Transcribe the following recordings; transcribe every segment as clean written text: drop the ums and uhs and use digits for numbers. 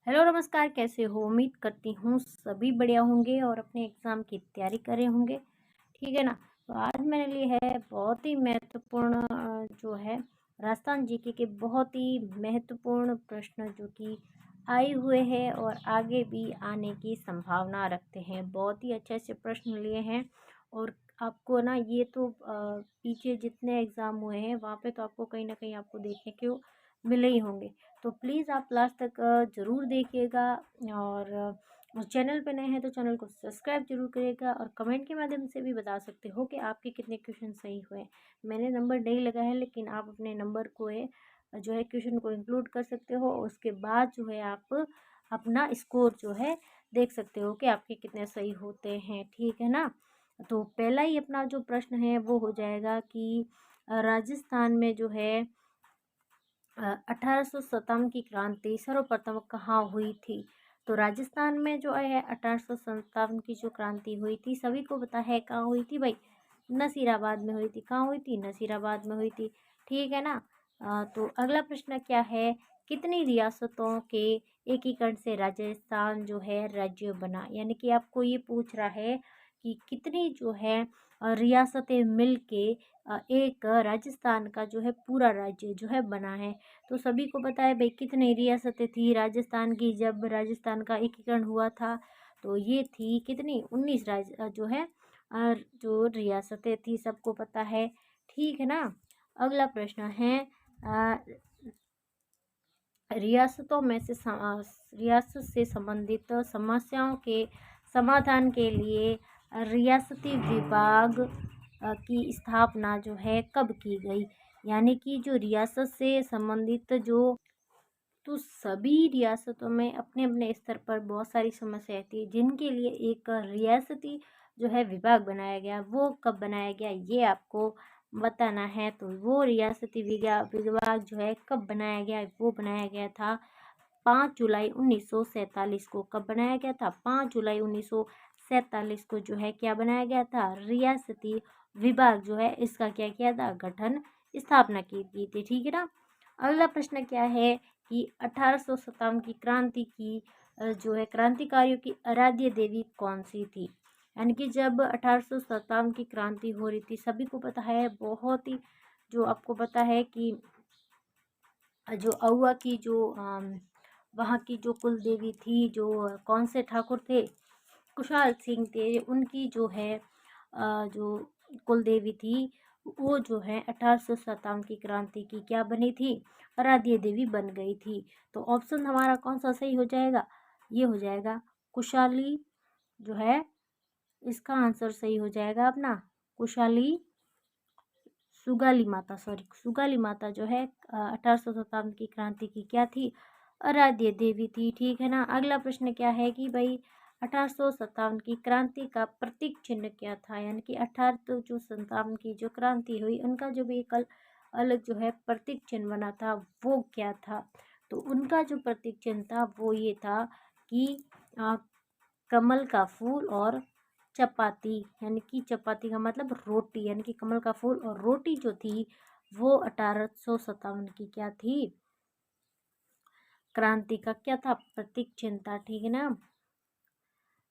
Hello नमस्कार, कैसे हो? उम्मीद करती हूँ सभी बढ़िया होंगे और अपने एग्ज़ाम की तैयारी कर रहे होंगे, ठीक है ना? तो आज मैंने लिए है बहुत ही महत्वपूर्ण जो है राजस्थान जीके के बहुत ही महत्वपूर्ण प्रश्न जो कि आए हुए हैं और आगे भी आने की संभावना रखते हैं। बहुत ही अच्छे-अच्छे प्रश्न लिए हैं और आपको ना ये तो पीछे जितने एग्ज़ाम हुए हैं वहाँ पे तो आपको कहीं न कहीं आपको देखने को मिले ही होंगे। तो प्लीज़ आप लास्ट तक ज़रूर देखिएगा और चैनल पे नए हैं तो चैनल को सब्सक्राइब ज़रूर करिएगा और कमेंट के माध्यम से भी बता सकते हो कि आपके कितने क्वेश्चन सही हुए। मैंने नंबर नहीं लगाया है लेकिन आप अपने नंबर को जो है क्वेश्चन को इंक्लूड कर सकते हो और उसके बाद जो है आप अपना स्कोर जो है देख सकते हो कि आपके कितने सही होते हैं, ठीक है ना? तो पहला ही अपना जो प्रश्न है वो हो जाएगा कि राजस्थान में जो है 1857 की क्रांति सर्वप्रथम कहाँ हुई थी? तो राजस्थान में जो है 1857 की जो क्रांति हुई थी सभी को पता है कहाँ हुई थी भाई। नसीराबाद में हुई थी। कहाँ हुई थी? नसीराबाद में हुई थी। ठीक है ना? तो अगला प्रश्न क्या है? कितनी रियासतों के एकीकरण से राजस्थान जो है राज्य बना? यानी कि आपको ये पूछ रहा है कि कितनी जो है रियासतें मिल के एक राजस्थान का जो है पूरा राज्य जो है बना है। तो सभी को पता है भाई कितनी रियासतें थी राजस्थान की जब राजस्थान का एकीकरण हुआ था। तो ये थी कितनी 19 जो है जो रियासतें थी सबको पता है, ठीक है ना? अगला प्रश्न है अ, रियासतों में से रियासत से संबंधित समस्याओं के समाधान के लिए रियासती विभाग की स्थापना जो है कब की गई? यानी कि जो रियासत से संबंधित जो तो सभी रियासतों में अपने अपने स्तर पर बहुत सारी समस्याएं थी जिनके लिए एक रियासती जो है विभाग बनाया गया। वो कब बनाया गया ये आपको बताना है। तो वो रियासती विभाग जो है कब बनाया गया? वो बनाया गया था 5 जुलाई 1947 को। कब बनाया गया था? 5 जुलाई 1947 को जो है क्या बनाया गया था? रियासती विभाग जो है इसका क्या किया था? गठन स्थापना की थी, ठीक है ना? अगला प्रश्न क्या है कि 1857 की क्रांति की जो है क्रांतिकारियों की आराध्य देवी कौन सी थी? यानी कि जब 1857 की क्रांति हो रही थी सभी को पता है बहुत ही जो आपको पता है कि जो अहुआ की जो वहाँ की जो कुल देवी थी जो कौन से ठाकुर थे? कुशाल सिंह थे। उनकी जो है जो कुल देवी थी वो जो है 1857 की क्रांति की क्या बनी थी? आराध्य देवी बन गई थी। तो ऑप्शन हमारा कौन सा सही हो जाएगा? ये हो जाएगा कुशाली जो है इसका आंसर सही हो जाएगा अपना कुशाली सुगाली माता जो है 1857 की क्रांति की क्या थी? आराध्य देवी थी, ठीक है ना? अगला प्रश्न क्या है कि भाई 1857 की क्रांति का प्रतीक चिन्ह क्या था? यानी कि 1857 की जो क्रांति हुई उनका जो भी एक अलग जो है प्रतीक चिन्ह बना था वो क्या था? तो उनका जो प्रतीक चिन्ह था वो ये था कि अ, कमल का फूल और चपाती। यानी कि चपाती का मतलब रोटी, यानी कि कमल का फूल और रोटी जो थी वो 1857 की क्या थी? क्रांति का क्या था? प्रतीक चिन्ह था, ठीक है ना?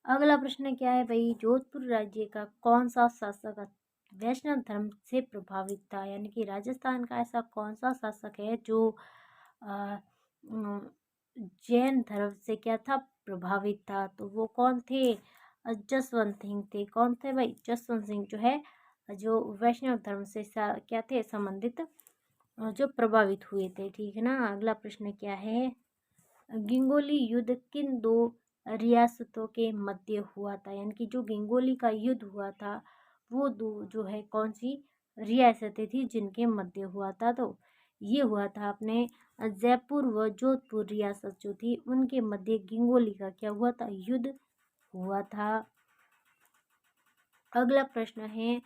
अगला प्रश्न क्या है भाई? जोधपुर राज्य का कौन सा शासक वैष्णव धर्म से प्रभावित था? यानी कि राजस्थान का ऐसा कौन सा शासक है जो अ, अम, जैन धर्म से क्या था? प्रभावित था। तो वो कौन थे? जसवंत सिंह थे। कौन थे भाई? जसवंत सिंह जो है जो वैष्णव धर्म से क्या थे संबंधित जो प्रभावित हुए थे, ठीक है ना? अगला प्रश्न क्या है? गिंगोली युद्ध किन दो रियासतों के मध्य हुआ था? यानी कि जो गिंगोली का युद्ध हुआ था वो दो जो है कौन सी रियासतें थी जिनके मध्य हुआ था? तो ये हुआ था अपने जयपुर व जोधपुर रियासत जो थी उनके मध्य गिंगोली का क्या हुआ था? युद्ध हुआ था। अगला प्रश्न है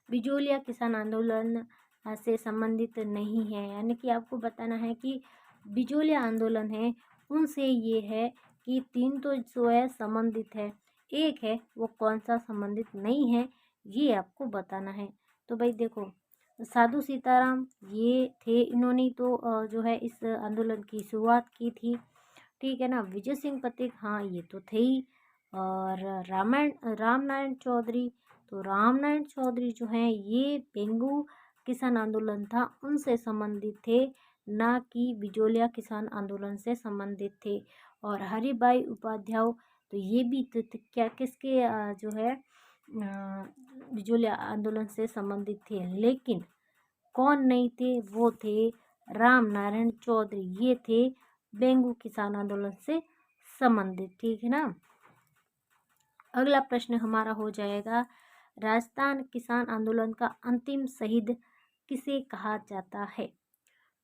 बिजोलिया किसान आंदोलन से संबंधित नहीं है। यानी कि आपको बताना है कि बिजोलिया आंदोलन है उनसे ये है कि तीन तो जो है संबंधित है, एक है वो कौन सा संबंधित नहीं है ये आपको बताना है। तो भाई देखो साधु सीताराम ये थे, इन्होंने तो जो है इस आंदोलन की शुरुआत की थी। ठीक है ना। विजय सिंह पथिक, हाँ ये तो थे ही। और रामनारायण चौधरी, तो रामनारायण चौधरी जो हैं ये बेंगू किसान आंदोलन था उनसे संबंधित थे, ना कि बिजोलिया किसान आंदोलन से संबंधित थे। और हरिभाई उपाध्याय, तो ये भी तो क्या किसके जो है बिजोलिया आंदोलन से संबंधित थे, लेकिन कौन नहीं थे, वो थे राम नारायण चौधरी, ये थे बेंगू किसान आंदोलन से संबंधित। ठीक है ना। अगला प्रश्न हमारा हो जाएगा, राजस्थान किसान आंदोलन का अंतिम शहीद किसे कहा जाता है।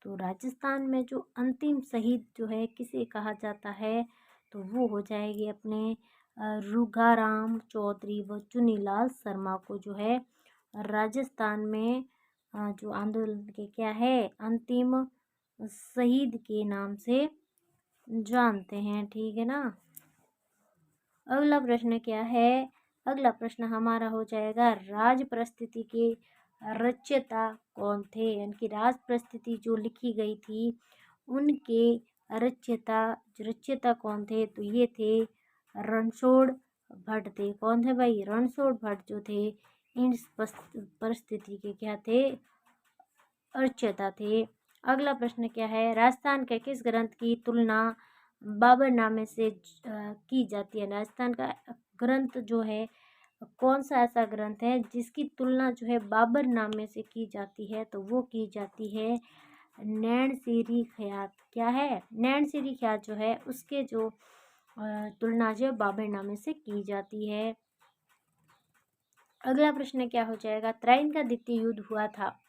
तो राजस्थान में जो अंतिम शहीद जो है किसे कहा जाता है, तो वो हो जाएगी अपने रुगाराम चौधरी व चुनीलाल शर्मा को जो है राजस्थान में जो आंदोलन के क्या है अंतिम शहीद के नाम से जानते हैं। ठीक है ना। अगला प्रश्न क्या है, अगला प्रश्न हमारा हो जाएगा, राज परिस्थिति के रचयिता कौन थे, यानी कि राज परिस्थिति जो लिखी गई थी उनके रचयिता कौन थे, तो ये थे रणछोड़ भट्ट थे। कौन थे भाई, रणछोड़ भट्ट जो थे इन परिस्थिति के क्या थे, रचयिता थे। अगला प्रश्न क्या है, राजस्थान के किस ग्रंथ की तुलना बाबरनामे से की जाती है। राजस्थान का ग्रंथ जो है कौन सा ऐसा ग्रंथ है जिसकी तुलना जो है बाबरनामे से की जाती है, तो वो की जाती है नैन सिरी ख्यात। क्या है, नैन सिरी ख्यात जो है उसके जो तुलना जो बाबरनामे से की जाती है। अगला प्रश्न क्या हो जाएगा, तराइन का द्वितीय युद्ध हुआ था,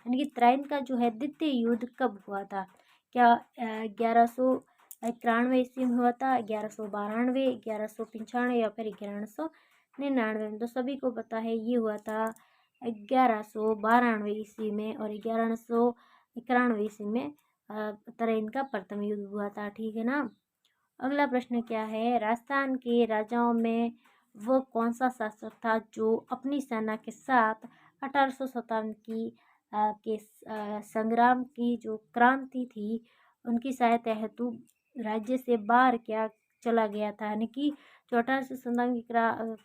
यानी कि तराइन का जो है द्वितीय युद्ध कब हुआ था। क्या 1191 ईस्वी में हुआ था, 1192, 1195 या फिर 1199 में। तो सभी को पता है ये हुआ था 1192 ईस्वी में, और 1191 ईस्वी में तराइन का प्रथम युद्ध हुआ था। ठीक है ना। अगला प्रश्न क्या है, राजस्थान के राजाओं में वो कौन सा शासक था जो अपनी सेना के साथ 1857 के संग्राम की जो क्रांति थी उनकी सहायता हेतु राज्य से बाहर क्या चला गया था, यानी कि जो 1857 की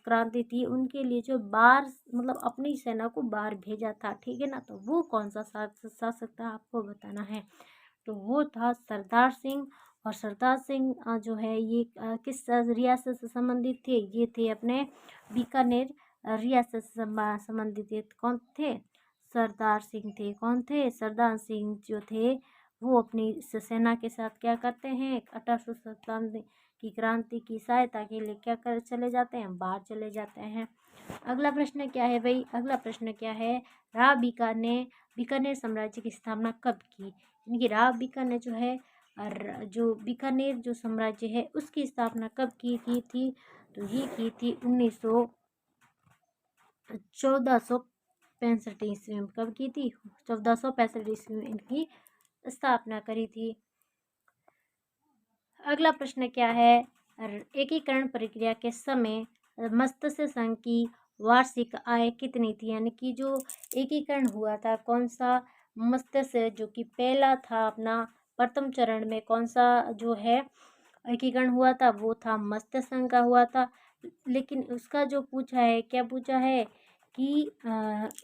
क्रांति थी उनके लिए जो बाहर मतलब अपनी सेना को बाहर भेजा था। ठीक है ना। तो वो कौन सा शासक था आपको बताना है, तो वो था सरदार सिंह। और सरदार सिंह जो है ये किस रियासत से संबंधित थे, ये थे अपने बीकानेर रियासत से संबंधित थे। कौन थे, सरदार सिंह थे। कौन थे, सरदार सिंह जो थे वो अपनी सेना के साथ क्या करते हैं, 1857 की क्रांति की सहायता के लिए क्या कर चले जाते हैं, बाहर चले जाते हैं। अगला प्रश्न क्या है भाई, अगला प्रश्न क्या है, राव बीकानेर साम्राज्य की स्थापना कब की, यानी कि राव बीकानेर जो है जो बीकानेर जो साम्राज्य है उसकी स्थापना कब की थी, तो ये की थी 1465 ईस्वी में। कब की थी, 1465 ईस्वी में इनकी स्थापना करी थी। अगला प्रश्न क्या है, एकीकरण प्रक्रिया के समय मत्स्य संघ की वार्षिक आय कितनी थी, यानी कि जो एकीकरण हुआ था कौन सा मत्स्य जो कि पहला था अपना प्रथम चरण में कौन सा जो है एकीकरण हुआ था, वो था मत्स्य संघ का हुआ था। लेकिन उसका जो पूछा है, क्या पूछा है कि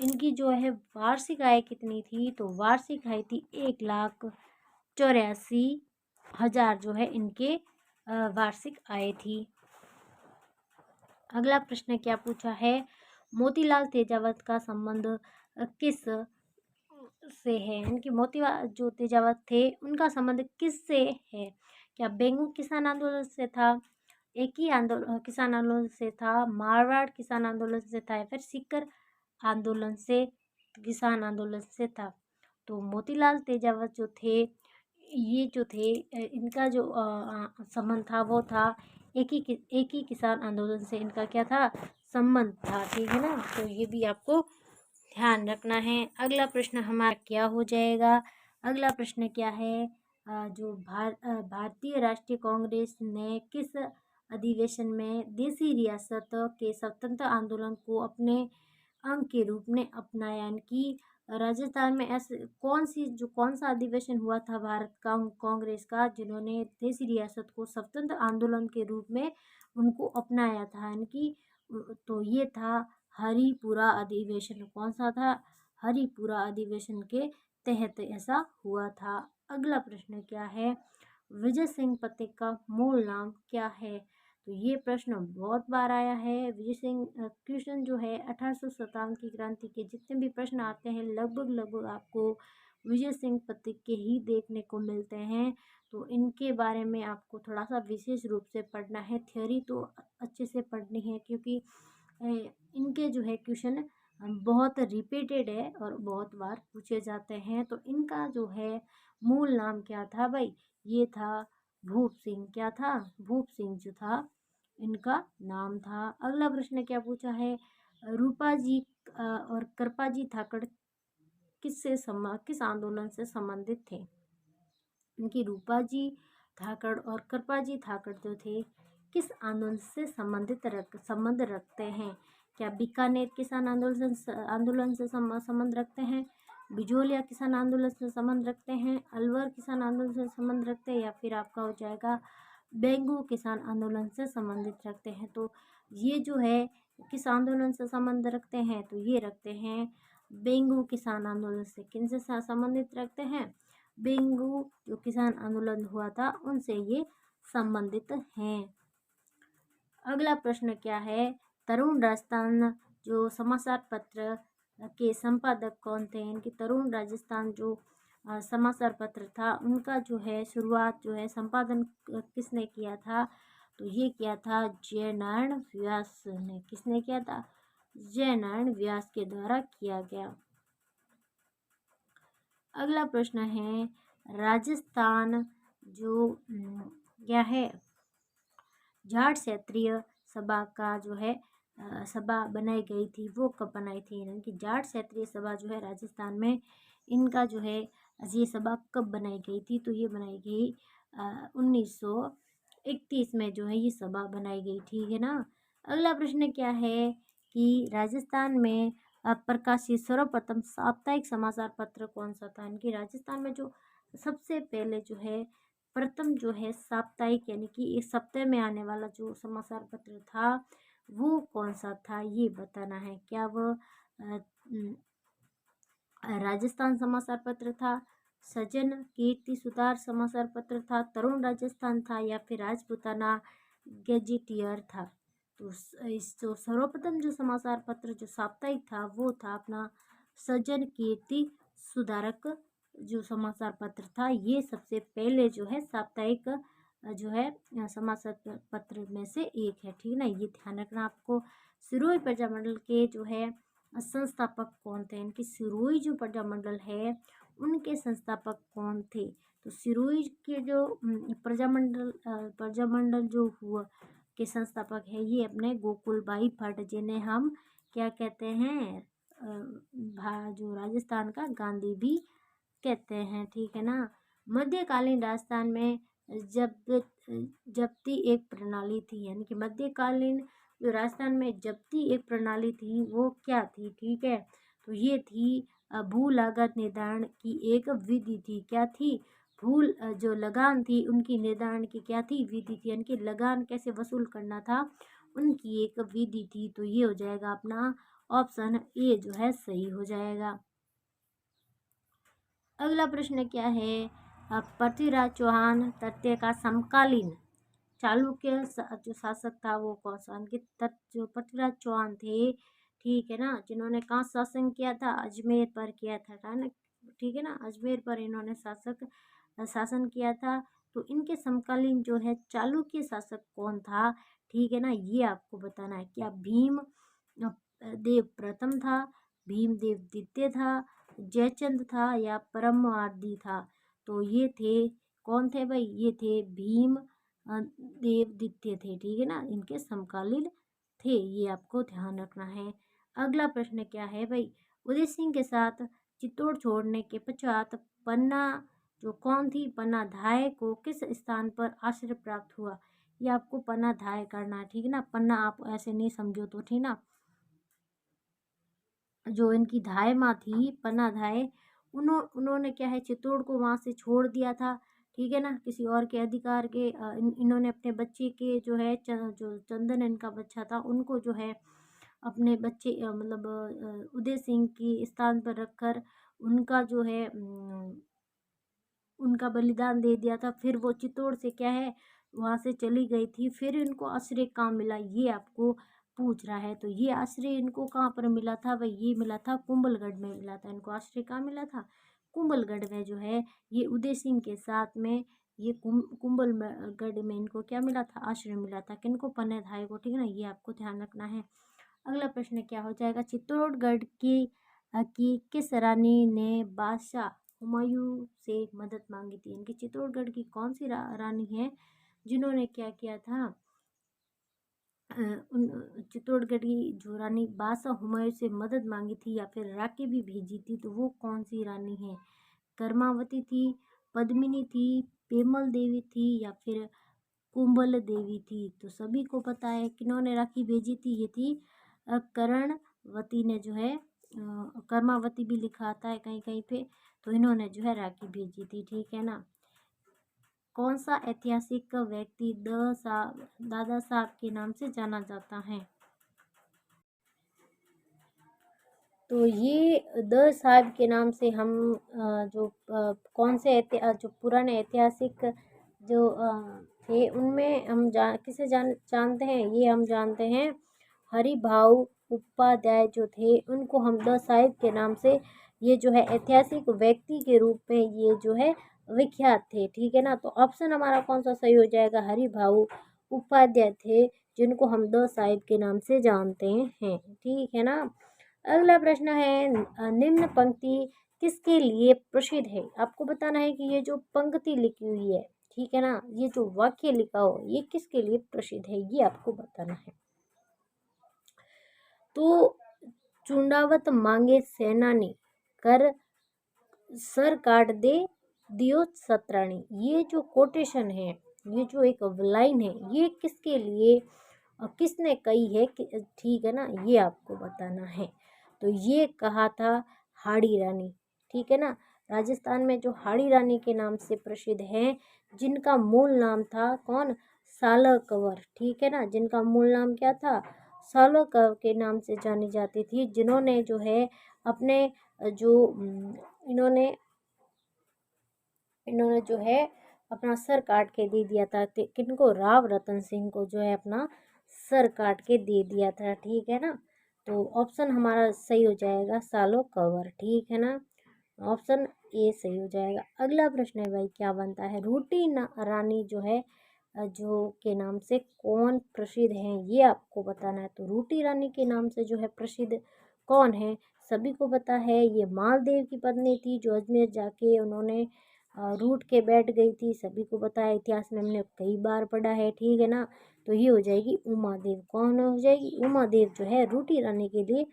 इनकी जो है वार्षिक आय कितनी थी, तो वार्षिक आय थी 1,84,000 जो है इनके वार्षिक आय थी। अगला प्रश्न क्या पूछा है, मोतीलाल तेजावत का संबंध किस से है, यानी कि मोतीलाल जो तेजावत थे उनका संबंध किस से है। क्या बेंगू किसान आंदोलन से था, एक ही किसान आंदोलन से था, मारवाड़ किसान आंदोलन से था, या फिर सीकर आंदोलन से किसान आंदोलन से था। तो मोतीलाल तेजावत जो थे ये जो थे इनका जो संबंध था वो था एक ही किसान आंदोलन से इनका क्या था, संबंध था। ठीक है ना। तो ये भी आपको ध्यान रखना है। अगला प्रश्न हमारा क्या हो जाएगा, अगला प्रश्न क्या है, जो भारतीय राष्ट्रीय कांग्रेस ने किस अधिवेशन में देसी रियासत के स्वतंत्र आंदोलन को अपने अंग के रूप में अपनाया, यानी कि राजस्थान में ऐसे कौन सा अधिवेशन हुआ था भारत का कांग्रेस का, जिन्होंने देसी रियासत को स्वतंत्र आंदोलन के रूप में उनको अपनाया था, यानी कि तो ये था हरिपुरा अधिवेशन। कौन सा था? हरिपुरा अधिवेशन के तहत ऐसा हुआ था। अगला प्रश्न क्या है? विजय सिंह पथिक का मूल नाम क्या है? तो ये प्रश्न बहुत बार आया है। विजय सिंह क्वेश्चन जो है 1857 की क्रांति के जितने भी प्रश्न आते हैं लगभग आपको विजय सिंह पथिक के ही देखने को मिलते हैं। तो इनके बारे में आपको थोड़ा सा विशेष रूप से पढ़ना है, थ्योरी तो अच्छे से पढ़नी है, क्योंकि इनके जो है क्वेश्चन बहुत रिपीटेड है और बहुत बार पूछे जाते हैं। तो इनका जो है मूल नाम क्या था भाई? ये था भूप सिंह। क्या था? भूप सिंह जो था इनका नाम था। अगला प्रश्न क्या पूछा है? रूपा जी और कृपा जी थाकड़ किस आंदोलन से संबंधित थे? इनकी रूपा जी धाकड़ और कृपा जी धाकड़ जो थे किस आंदोलन से संबंध रखते हैं? क्या बीकानेर किसान आंदोलन से संबंध रखते हैं, बिजोलिया किसान आंदोलन से संबंध रखते हैं, अलवर किसान आंदोलन से संबंध रखते हैं, या फिर आपका हो जाएगा बेंगू किसान आंदोलन से संबंधित रखते हैं? तो ये जो है किस आंदोलन से संबंध रखते हैं? तो ये रखते हैं बेंगू किसान आंदोलन से। किन से संबंधित रखते हैं? बेंगू जो किसान आंदोलन हुआ था उनसे ये संबंधित हैं। अगला प्रश्न क्या है? तरुण राजस्थान जो समाचार पत्र के संपादक कौन थे? इनकी तरुण राजस्थान जो समाचार पत्र था उनका जो है शुरुआत जो है संपादन किसने किया था? तो ये किया था जयनारायण व्यास ने। किसने किया था? जयनारायण व्यास के द्वारा किया गया। अगला प्रश्न है राजस्थान जो क्या है जाट क्षेत्रीय सभा का जो है सभा बनाई गई थी वो कब बनाई थी? यानी कि जाट क्षेत्रीय सभा जो है राजस्थान में इनका जो है ये सभा कब बनाई गई थी? तो ये बनाई गई 1931 में जो है ये सभा बनाई गई, ठीक है ना। अगला प्रश्न क्या है कि राजस्थान में प्रकाशित सर्वप्रथम साप्ताहिक समाचार पत्र कौन सा था? इनकी राजस्थान में जो सबसे पहले जो है प्रथम जो है साप्ताहिक यानी कि एक सप्ताह में आने वाला जो समाचार पत्र था वो कौन सा था? ये बताना है। क्या वह राजस्थान समाचार पत्र था, सजन कीर्ति सुधार समाचार पत्र था, तरुण राजस्थान था, या फिर राजपूताना गेजेटियर था? तो इस जो सर्वप्रथम जो समाचार पत्र जो साप्ताहिक था वो था अपना सजन कीर्ति सुधारक जो समाचार पत्र था। ये सबसे पहले जो है साप्ताहिक जो है समाचार पत्र में से एक है, ठीक है ना। ये ध्यान रखना आपको। सिरोही प्रजामंडल के जो है संस्थापक कौन थे? इनकी सिरोही जो प्रजामंडल है उनके संस्थापक कौन थे? तो सिरोही के जो प्रजामंडल जो हुआ के संस्थापक है ये अपने गोकुलबाई भट्ट, जिन्हें हम क्या कहते हैं जो राजस्थान का गांधी भी कहते हैं, ठीक है ना। मध्यकालीन राजस्थान में जब्ती एक प्रणाली थी, यानी कि मध्यकालीन जो राजस्थान में जब्ती एक प्रणाली थी वो क्या थी? ठीक है, तो ये थी भू लागत निर्धारण की एक विधि थी। क्या थी? जो लगान थी उनकी निर्धारण की क्या थी? विधि थी, यानी कि लगान कैसे वसूल करना था उनकी एक विधि थी। तो ये हो जाएगा अपना ऑप्शन ए जो है सही हो जाएगा। अगला प्रश्न क्या है? पृथ्वीराज चौहान तृतीय का समकालीन चालुक्य जो शासक था वो कौन सा? उनके जो पृथ्वीराज चौहान थे, ठीक है ना, जिन्होंने कहाँ शासन किया था? अजमेर पर किया था ना, ठीक है ना, अजमेर पर इन्होंने शासन किया था। तो इनके समकालीन जो है चालुक्य शासक कौन था? ठीक है ना, ये आपको बताना है। क्या भीम देव प्रथम था, भीमदेव द्वितीय था, जयचंद था, या परमार्दी था? तो ये थे कौन थे भाई? ये थे भीम देव द्वितीय थे, ठीक है ना, इनके समकालीन थे, ये आपको ध्यान रखना है। अगला प्रश्न क्या है भाई? उदय सिंह के साथ चित्तौड़ छोड़ने के पश्चात पन्ना जो कौन थी पन्ना धाय को किस स्थान पर आश्रय प्राप्त हुआ? ये आपको पन्ना धाय करना है, ठीक है ना, पन्ना आप ऐसे नहीं समझो तो, ठीक ना। जो इनकी धाय माँ थी पन्ना धाय, उन्होंने क्या है चित्तौड़ को वहाँ से छोड़ दिया था, ठीक है ना, किसी और के अधिकार के इन्होंने अपने बच्चे के जो है जो चंदन इनका बच्चा था उनको जो है अपने बच्चे मतलब उदय सिंह की स्थान पर रखकर उनका जो है उनका बलिदान दे दिया था। फिर वो चित्तौड़ से क्या है वहाँ से चली गई थी, फिर इनको आश्रय कहाँ मिला ये आपको पूछ रहा है। तो ये आश्रय इनको कहाँ पर मिला था भाई, ये मिला था कुंभलगढ़ में मिला था इनको आश्रय। कहाँ मिला था? कुंभलगढ़ में जो है ये उदय सिंह के साथ में ये कुंभलगढ़ में इनको क्या मिला था? आश्रय मिला था। किनको? पन्नेधाय को, ठीक है ना, ये आपको ध्यान रखना है। अगला प्रश्न क्या हो जाएगा? चित्तौड़गढ़ की किस रानी ने बादशाह हुमायूं से मदद मांगी थी? इनकी चित्तौड़गढ़ की कौन सी रानी है जिन्होंने क्या किया था? उन चित्तौड़गढ़ की जो रानी बादशाह हुमायूं से मदद मांगी थी या फिर राखी भी भेजी थी, तो वो कौन सी रानी है? कर्मावती थी, पद्मिनी थी, पेमल देवी थी या फिर कुंभल देवी थी? तो सभी को पता है किन्होंने राखी भेजी थी, ये थी कर्णवती ने जो है कर्मावती भी लिखा आता है कहीं कहीं पे, तो इन्होंने जो है राखी भेजी थी, ठीक है ना। कौन सा ऐतिहासिक व्यक्ति दादा साहब के नाम से जाना जाता है? तो ये द साहब के नाम से हम कौन से जो पुराने ऐतिहासिक जो थे उनमें हम किसे जानते हैं? ये हम जानते हैं हरिभाऊ उपाध्याय जो थे उनको हम द साहिब के नाम से, ये जो है ऐतिहासिक व्यक्ति के रूप में ये जो है विख्यात थे, ठीक है ना। तो ऑप्शन हमारा कौन सा सही हो जाएगा? हरिभाऊ उपाध्याय थे जिनको हम द साहिब के नाम से जानते हैं, ठीक है ना। अगला प्रश्न है निम्न पंक्ति किसके लिए प्रसिद्ध है? आपको बताना है कि ये जो पंक्ति लिखी हुई है, ठीक है ना, ये जो वाक्य लिखा हो ये किसके लिए प्रसिद्ध है, ये आपको बताना है। तो चुंडावत मांगे सेनानी कर सर काट दे दियो सतरानी, ये जो कोटेशन है, ये जो एक लाइन है, ये किसके लिए किसने कही है ठीक है ना, ये आपको बताना है। तो ये कहा था हाड़ी रानी, ठीक है ना। राजस्थान में जो हाड़ी रानी के नाम से प्रसिद्ध हैं, जिनका मूल नाम था कौन? सालह कंवर, ठीक है ना, जिनका मूल नाम क्या था? सालह कंवर के नाम से जानी जाती थी, जिन्होंने जो है अपने जो इन्होंने इन्होंने जो है अपना सर काट के दे दिया था। किनको? राव रतन सिंह को जो है अपना सर काट के दे दिया था, ठीक है ना। तो ऑप्शन हमारा सही हो जाएगा सालो कवर, ठीक है ना, ऑप्शन ए सही हो जाएगा। अगला प्रश्न है भाई क्या बनता है? रूटी रानी जो है जो के नाम से कौन प्रसिद्ध है, ये आपको बताना है। तो रूटी रानी के नाम से जो है प्रसिद्ध कौन है? सभी को पता है ये मालदेव की पत्नी थी जो अजमेर जाके उन्होंने रूठ के बैठ गई थी, सभी को पता है, इतिहास में हमने कई बार पढ़ा है, ठीक है ना। तो ये हो जाएगी उमा देव। कौन हो जाएगी? उमा देव जो है रूटी रानी के लिए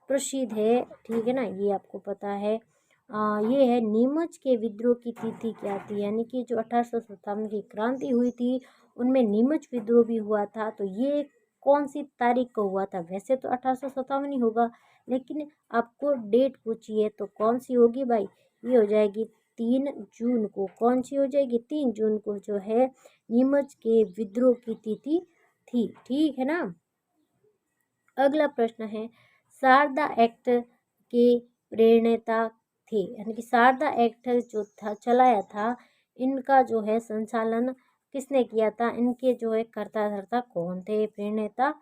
प्रसिद्ध है, ठीक है ना, ये आपको पता है। ये है नीमच के विद्रोह की तिथि क्या थी? यानी कि जो 1857 की क्रांति हुई थी उनमें नीमच विद्रोह भी हुआ था, तो ये कौन सी तारीख को हुआ था? वैसे तो 1857 ही होगा, लेकिन आपको डेट पूछिए तो कौन सी होगी भाई? ये हो जाएगी 3 जून को। कौन सी हो जाएगी? 3 जून को जो है नीमच के विद्रोह की तिथि थी, ठीक है ना। अगला प्रश्न है शारदा एक्ट के प्रणेता थे, यानी कि शारदा एक्ट जो था चलाया था, इनका जो है संचालन किसने किया था? इनके जो है कर्ता धर्ता कौन थे? प्रणेता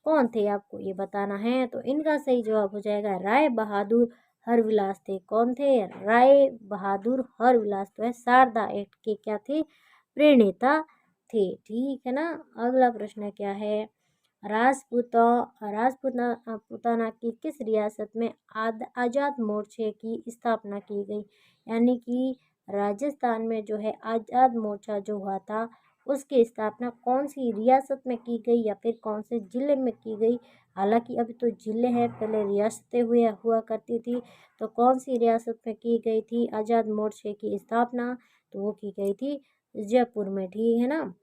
कौन थे? आपको ये बताना है। तो इनका सही जवाब हो जाएगा राय बहादुर हरविलास थे। कौन थे? राय बहादुर हरविलास तो है शारदा एक्ट के क्या थे? प्रणेता थे, ठीक है ना। अगला प्रश्न क्या है? राजपूताना की किस रियासत में आज़ाद मोर्चे की स्थापना की गई? यानी कि राजस्थान में जो है आज़ाद मोर्चा जो हुआ था उसकी स्थापना कौन सी रियासत में की गई या फिर कौन से ज़िले में की गई? हालांकि अभी तो ज़िले हैं, पहले रियासतें हुआ करती थी। तो कौन सी रियासत में की गई थी आज़ाद मोर्चे की स्थापना? तो वो की गई थी जयपुर में, ठीक है ना।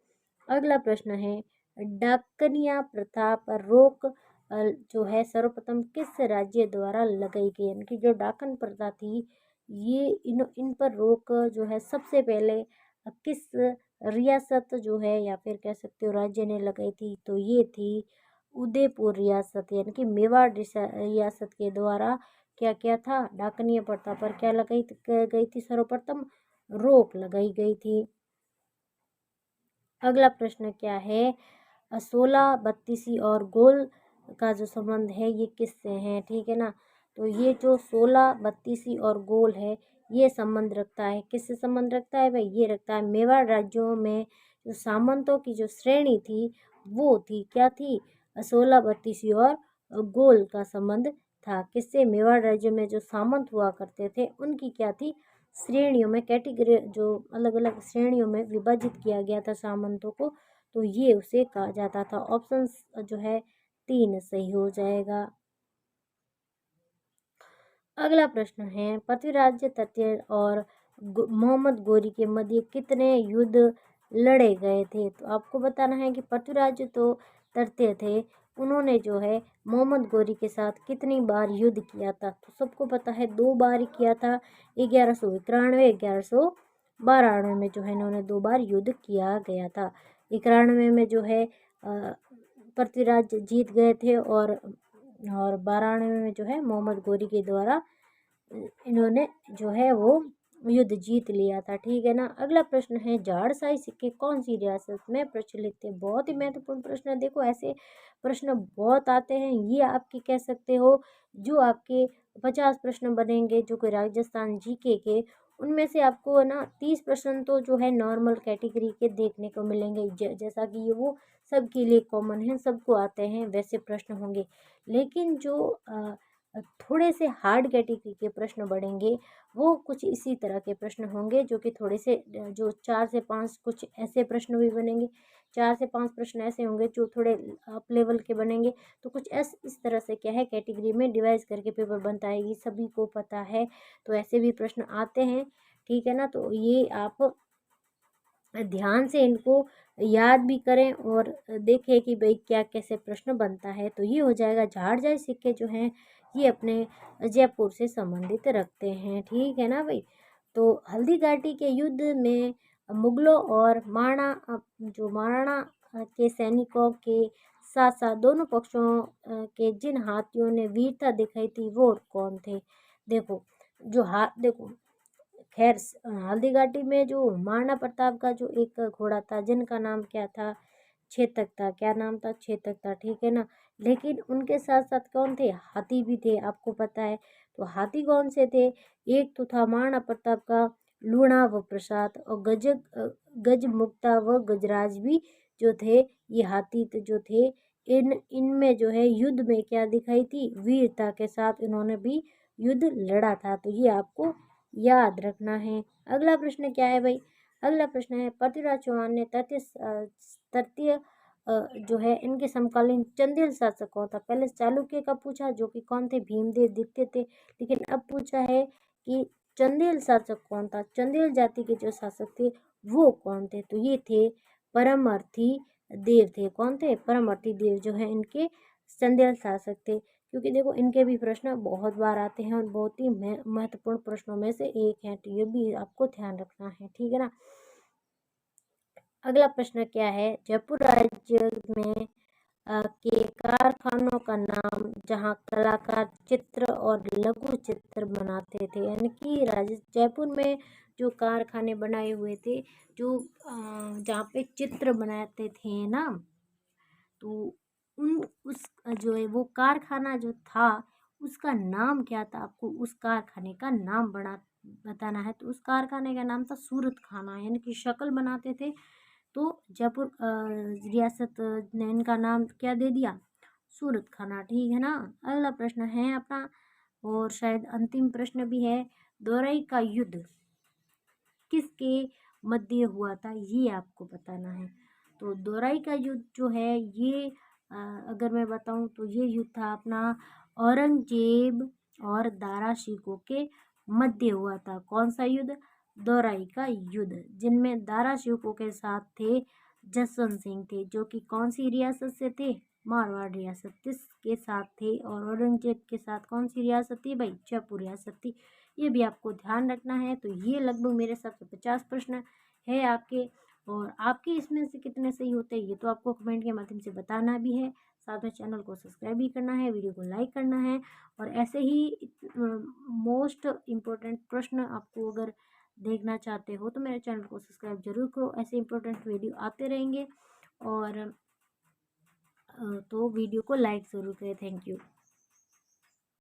अगला प्रश्न है डाकनिया प्रथा पर रोक जो है सर्वप्रथम किस राज्य द्वारा लगाई गई, यानी कि जो डाकन प्रथा थी ये इन पर रोक जो है सबसे पहले किस रियासत जो है या फिर कह सकते हो राज्य ने लगाई थी, तो ये थी उदयपुर रियासत, यानी कि मेवाड़ रियासत के द्वारा क्या क्या था, डाकनीय प्रथा पर क्या लगाई गई थी, सर्वप्रथम रोक लगाई गई थी। अगला प्रश्न क्या है, 16 बत्तीसी और गोल का जो संबंध है ये किससे है, ठीक है ना। तो ये जो 16 बत्तीसी और गोल है ये संबंध रखता है, किससे संबंध रखता है भाई, ये रखता है मेवाड़ राज्यों में जो सामंतों की जो श्रेणी थी वो थी क्या थी, 16 बत्तीसी और गोल का संबंध था, किससे, मेवाड़ राज्य में जो सामंत हुआ करते थे उनकी क्या थी, श्रेणियों में, कैटेगरी, जो अलग अलग श्रेणियों में विभाजित किया गया था सामंतों को, तो ये उसे कहा जाता था। ऑप्शन जो है 3 सही हो जाएगा। अगला प्रश्न है, पृथ्वीराज तृतीय और मोहम्मद गोरी के मध्य कितने युद्ध लड़े गए थे, तो आपको बताना है कि पृथ्वीराज तो तृतीय थे, उन्होंने जो है मोहम्मद गोरी के साथ कितनी बार युद्ध किया था, तो सबको पता है 2 बार किया था, 1191 1192 में जो है इन्होंने 2 बार युद्ध किया गया था। 91 में जो है पृथ्वीराज जीत गए थे और 92 में जो है मोहम्मद गोरी के द्वारा इन्होंने जो है वो युद्ध जीत लिया था, ठीक है ना। अगला प्रश्न है, झाड़साई सिक्के कौन सी रियासत में प्रचलित थे, बहुत ही महत्वपूर्ण प्रश्न है। देखो ऐसे प्रश्न बहुत आते हैं, ये आपके कह सकते हो जो आपके 50 प्रश्न बनेंगे जो कि राजस्थान जीके के, उनमें से आपको है ना 30 प्रश्न तो जो है नॉर्मल कैटेगरी के देखने को मिलेंगे, जैसा कि ये वो सबके लिए कॉमन है, सबको आते हैं वैसे प्रश्न होंगे। लेकिन जो थोड़े से हार्ड कैटेगरी के प्रश्न बढ़ेंगे वो कुछ इसी तरह के प्रश्न होंगे, जो कि थोड़े से जो 4 से 5 कुछ ऐसे प्रश्न भी बनेंगे, 4 से 5 प्रश्न ऐसे होंगे जो थोड़े अप लेवल के बनेंगे, तो कुछ इस तरह से क्या है कैटेगरी में डिवाइड करके पेपर बनता है, ये सभी को पता है, तो ऐसे भी प्रश्न आते हैं, ठीक है ना। तो ये आप ध्यान से इनको याद भी करें और देखें कि भाई क्या कैसे प्रश्न बनता है, तो ये हो जाएगा। झाड़साई सिक्के जो हैं ये अपने जयपुर से संबंधित रखते हैं, ठीक है ना भाई। तो हल्दी घाटी के युद्ध में मुगलों और महाराणा के सैनिकों के साथ साथ दोनों पक्षों के जिन हाथियों ने वीरता दिखाई थी वो कौन थे, देखो देखो खैर हल्दी घाटी में जो महाराणा प्रताप का जो एक घोड़ा था जिनका नाम क्या था, चेतक था, क्या नाम था, चेतक था, ठीक है ना। लेकिन उनके साथ साथ कौन थे, हाथी भी थे, आपको पता है। तो हाथी कौन से थे, एक तो था महाराणा प्रताप का लूणा व प्रसाद, और गज मुक्ता व गजराज भी जो थे, ये हाथी जो थे, इनमें जो है युद्ध में क्या दिखाई थी, वीरता के साथ इन्होंने भी युद्ध लड़ा था, तो ये आपको याद रखना है। अगला प्रश्न क्या है भाई, अगला प्रश्न है, पृथ्वीराज चौहान ने तृतीय जो है इनके समकालीन चंदेल शासक कौन था, पहले चालुक्य का पूछा जो कि कौन थे, भीमदेव द्वितीय थे, लेकिन अब पूछा है कि चंदेल शासक कौन था, चंदेल जाति के जो शासक थे वो कौन थे, तो ये थे परमअर्थी देव थे, कौन थे, परमअर्थी देव जो है इनके चंदेल शासक थे। क्योंकि देखो इनके भी प्रश्न बहुत बार आते हैं और बहुत ही महत्वपूर्ण प्रश्नों में से एक है, तो ये भी आपको ध्यान रखना है, ठीक है ना। अगला प्रश्न क्या है, जयपुर राज्य में के कारखानों का नाम जहां कलाकार चित्र और लघु चित्र बनाते थे, यानी कि जयपुर में जो कारखाने बनाए हुए थे जो जहाँ पे चित्र बनाते थे ना, तो उस जो है वो कारखाना जो था उसका नाम क्या था, आपको उस कारखाने का नाम बताना है। तो उस कारखाने का नाम था सूरत खाना, यानी कि शक्ल बनाते थे, तो जयपुर रियासत ने इनका नाम क्या दे दिया, सूरत खाना, ठीक है ना। अगला प्रश्न है अपना और शायद अंतिम प्रश्न भी है, दोरई का युद्ध किसके मध्य हुआ था, ये आपको बताना है। तो दोराई का युद्ध जो है ये अगर मैं बताऊं तो ये युद्ध था अपना औरंगजेब और दारा शिकोह के मध्य हुआ था, कौन सा युद्ध, दोराई का युद्ध, जिनमें दारा शिकोह के साथ थे जसवंत सिंह थे, जो कि कौन सी रियासत से थे, मारवाड़ रियासत किसके साथ थी, और औरंगजेब के साथ कौन सी रियासत थी भाई, जयपुर रियासत थी। ये भी आपको ध्यान रखना है। तो ये लगभग मेरे हिसाब से 50 प्रश्न है आपके, और आपके इसमें से कितने सही होते हैं ये तो आपको कमेंट के माध्यम से बताना भी है। साथ में चैनल को सब्सक्राइब भी करना है, वीडियो को लाइक करना है, और ऐसे ही मोस्ट इम्पोर्टेंट प्रश्न आपको अगर देखना चाहते हो तो मेरे चैनल को सब्सक्राइब जरूर करो। ऐसे इंपॉर्टेंट वीडियो आते रहेंगे, और तो वीडियो को लाइक ज़रूर करें। Thank you.